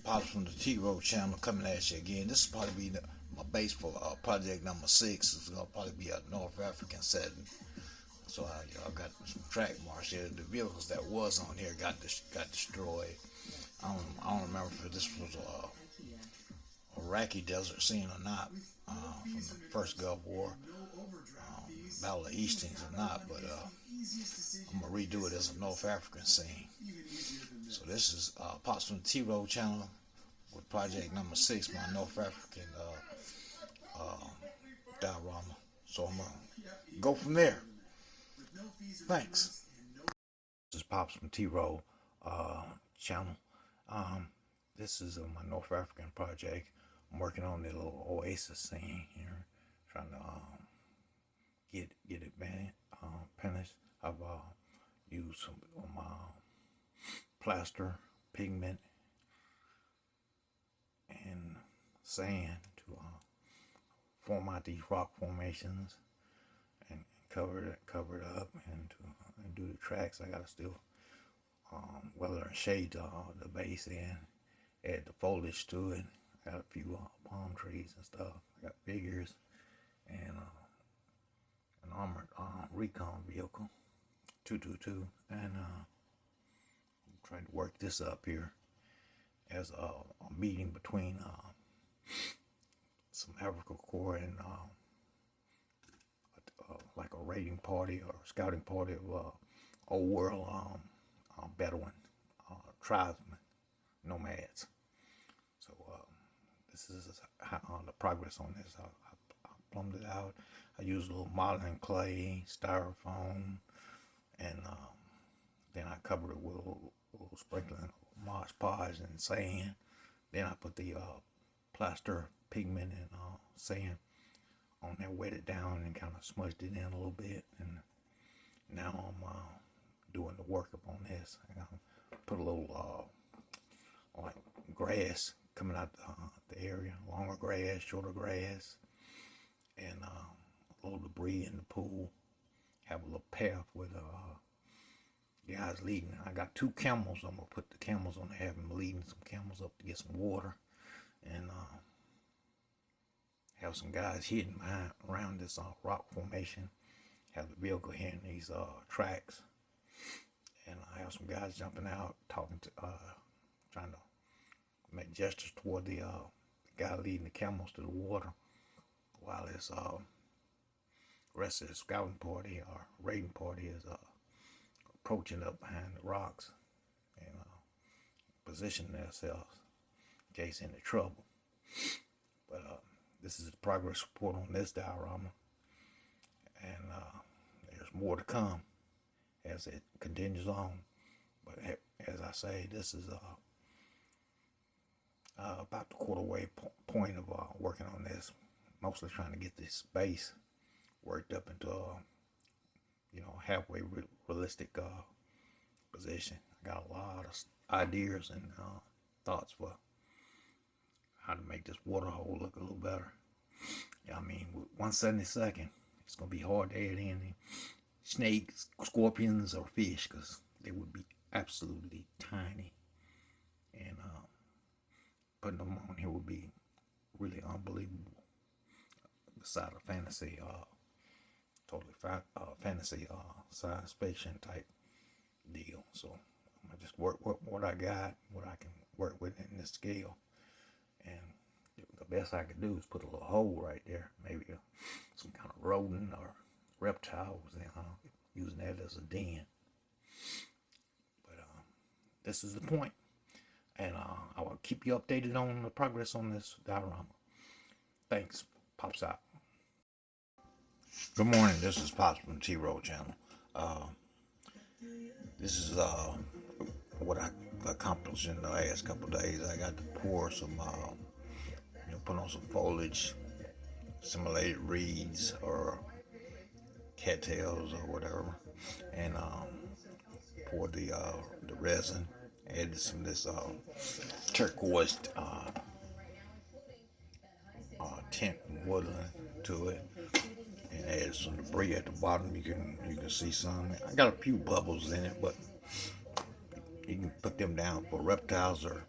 Pops from the T-Road channel coming at you again. This will probably be my base for project number 6. It's going to probably be a North African setting. So I got some track marks here. The vehicles that was on here got destroyed. I don't remember if this was a Iraqi desert scene or not, from the first Gulf War, Battle of Hastings or not, but I'm going to redo it as a North African scene. So this is Pops from the T-Road channel with project number 6, my North African diorama. So I'm going to go from there. Thanks. This is Pops from T-Road channel. This is my North African project. I'm working on the little Oasis scene here, trying to get it finished. I've used some plaster, pigment, and sand to form out these rock formations and cover it up, and to do the tracks. I gotta still weather and shade the base in, add the foliage to it. I got a few palm trees and stuff. I got figures and an armored recon vehicle 222, and I'm trying to work this up here as a meeting between some Africa Corps and like a raiding party or scouting party of old world Bedouin tribesmen, nomads. So this is how, the progress on this. I plumbed it out. I used a little modeling clay, styrofoam, and then I covered it with a little sprinkling of Mod Podge and sand. Then I put the plaster, pigment, and sand on there, wet it down, and kind of smudged it in a little bit. And now I'm doing the work up on this. I put a little like grass coming out the area, longer grass, shorter grass, and a little debris in the pool. Have a little path with guys leading. I got 2 camels. I'm gonna put the camels on there, have them leading some camels up to get some water, and have some guys hidden around this rock formation. Have the vehicle hitting these tracks, and I have some guys jumping out, talking to, trying to make gestures toward the guy leading the camels to the water, while this rest of the scouting party or raiding party is approaching up behind the rocks and positioning themselves in case any trouble. But this is the progress report on this diorama, and there's more to come as it continues on. But as I say, this is about the quarter-way point of working on this. Mostly trying to get this base worked up into halfway realistic position. I got a lot of ideas and thoughts for how to make this water hole look a little better. I mean, with 1/72, it's gonna be hard to add any snakes, scorpions, or fish, because they would be absolutely tiny, and putting them on here would be really unbelievable. Beside a fantasy, totally fantasy science fiction type deal. So I'm gonna just work what I got, what I can work with in this scale, and the best I could do is put a little hole right there, maybe some kind of rodent or reptile was in, using that as a den. But this is the point, and I will keep you updated on the progress on this diorama. Thanks. Pops out. Good morning. This is Pops from the T-Road channel. This is what I accomplished in the last couple of days. I got to pour some, put on some foliage, simulated reeds or cattails or whatever, and poured the resin. Added some of this turquoise tint woodland to it, and Add some debris at the bottom. You can see some. I got a few bubbles in it, but you can put them down for reptiles or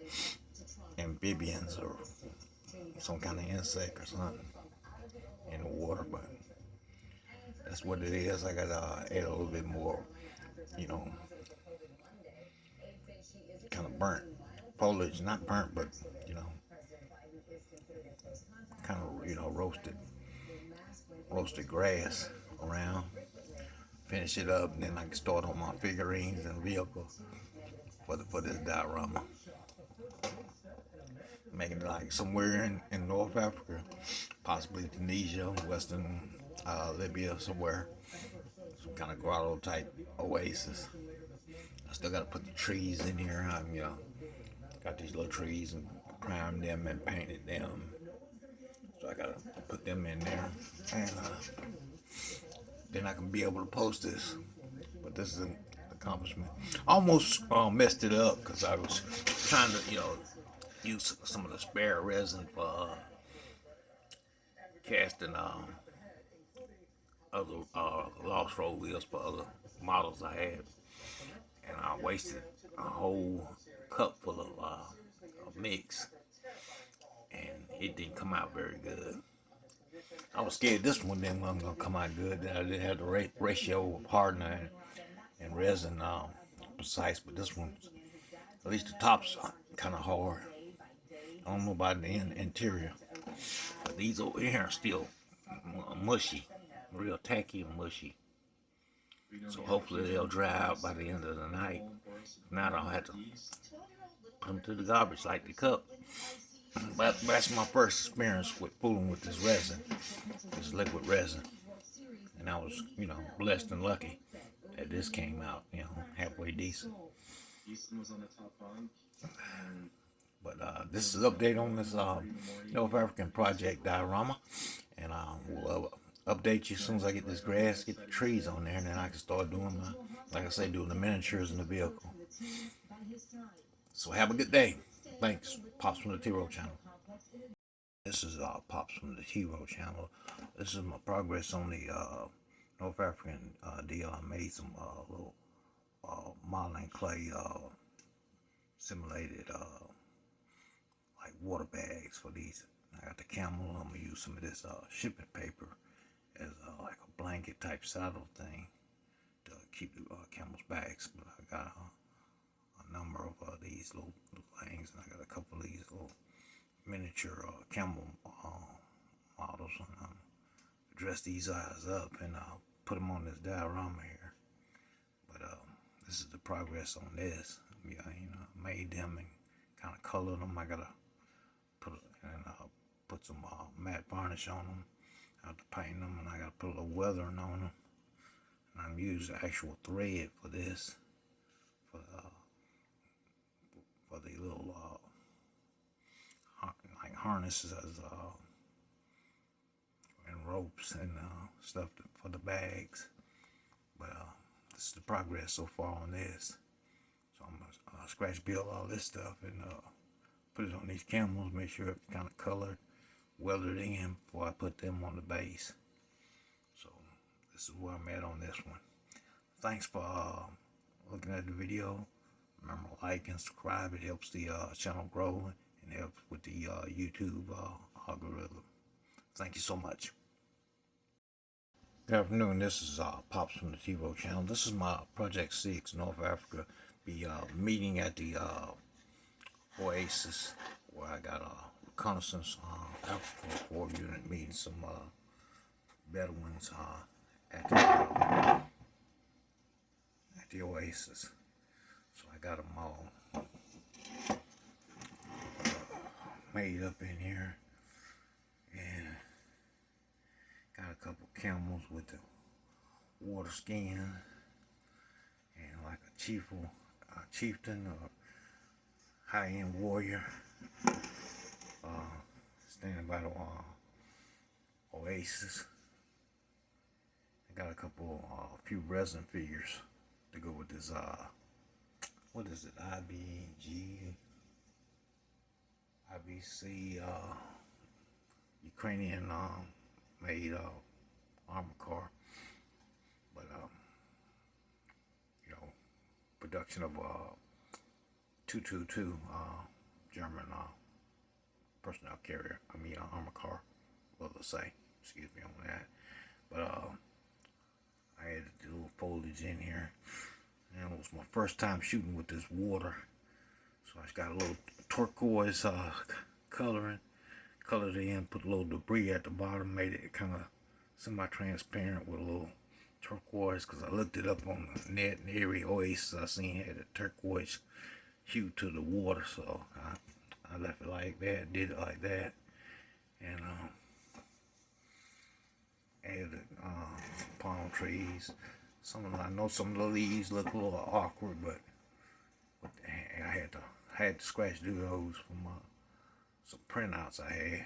amphibians or some kind of insect or something in the water. But that's what it is. I gotta add a little bit more, you know, kind of burnt foliage, not burnt, but you know, kind of roasted grass around. Finish it up, and then I can start on my figurines and vehicles for this diorama. Making it like somewhere in North Africa, possibly Tunisia, Western Libya, somewhere, some kind of grotto type oasis. I still got to put the trees in here. Got these little trees and primed them and painted them. So I got to put them in there, and then I can be able to post this. But this is an accomplishment. Almost messed it up because I was trying to, use some of the spare resin for casting other lost roll wheels for other models I had, and I wasted a whole cup full of mix, and it didn't come out very good. I was scared this one wasn't gonna come out good. That I didn't have the ratio of hardener and resin precise, but this one, at least the top's kind of hard. I don't know about the interior, but these over here are still mushy, real tacky and mushy. So hopefully they'll dry out by the end of the night. Now I don't have to put them to the garbage like the cup. But that's my first experience with fooling with this resin, this liquid resin. And I was, blessed and lucky that this came out, halfway decent. But this is an update on this North African project diorama, and we'll update you as soon as I get this grass, get the trees on there, and then I can start doing doing the miniatures in the vehicle. So have a good day. Thanks. Pops from the T-Row channel. This is Pops from the T-Row channel. This is my progress on the North African deal. I made some little modeling clay simulated like water bags for these. I got the camel. I'm gonna use some of this shipping paper as like a blanket type saddle thing to keep the camel's backs. But I got a number of these little things, and I got a couple of these little miniature camel models, and I'm dress these eyes up and put them on this diorama here. But this is the progress on this. Made them and kind of colored them. I gotta put some matte varnish on them. I have to paint them, and I gotta put a little weathering on them. And I'm using actual thread for this, for the little like harnesses and ropes and stuff for the bags. But this is the progress so far on this. So I'm gonna scratch build all this stuff and put it on these camels, make sure it's kind of colored, weathered in before I put them on the base. So this is where I'm at on this one. Thanks for looking at the video. Remember, like and subscribe. It helps the channel grow and helps with the YouTube algorithm. Thank you so much. Good afternoon. This is Pops from the T-Row channel. This is my Project 6 North Africa. Be meeting at the Oasis, where I got a reconnaissance Africa 4 unit meeting some Bedouins at the Oasis. So I got them all made up in here, and got a couple camels with the water skin, and like a chieftain or high-end warrior standing by the Oasis. I got a few resin figures to go with this what is it, IBC Ukrainian made armored car. But you know, production of 222 German personnel carrier. I mean armored car. Well, to say, excuse me on that. But I had to do a little foliage in here, and it was my first time shooting with this water. So I just got a little turquoise coloring, colored it in, put a little debris at the bottom, made it kind of semi-transparent with a little turquoise, because I looked it up on the net, and every Oasis I seen had a turquoise hue to the water, so I left it like that, did it like that, and added palm trees. I know some of the leaves look a little awkward, but I had to scratch those from some printouts I had.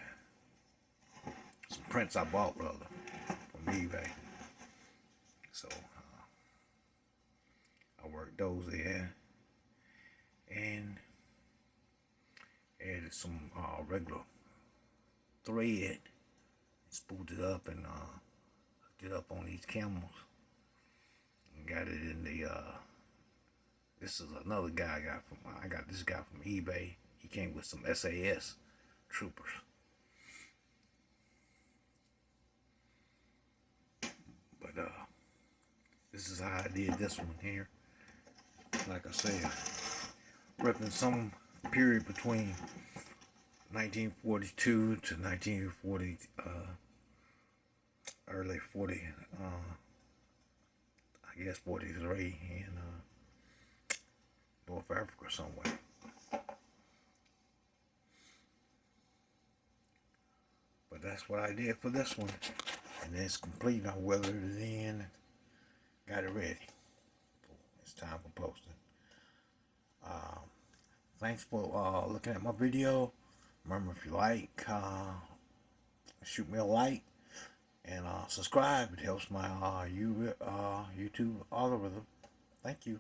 Some prints I bought, rather, from eBay. So I worked those in and added some regular thread, spooled it up, and hooked it up on these camels. And got it in the this is another guy I got this guy from eBay. He came with some SAS troopers. But this is how I did this one here. Like I said, repping some period between 1942 to 1940, early 40, I guess 43 in North Africa somewhere. But that's what I did for this one. And it's complete. I weathered it in, got it ready. It's time for posting. Thanks for looking at my video. Remember, if you like, shoot me a like and subscribe. It helps my YouTube algorithm. Thank you.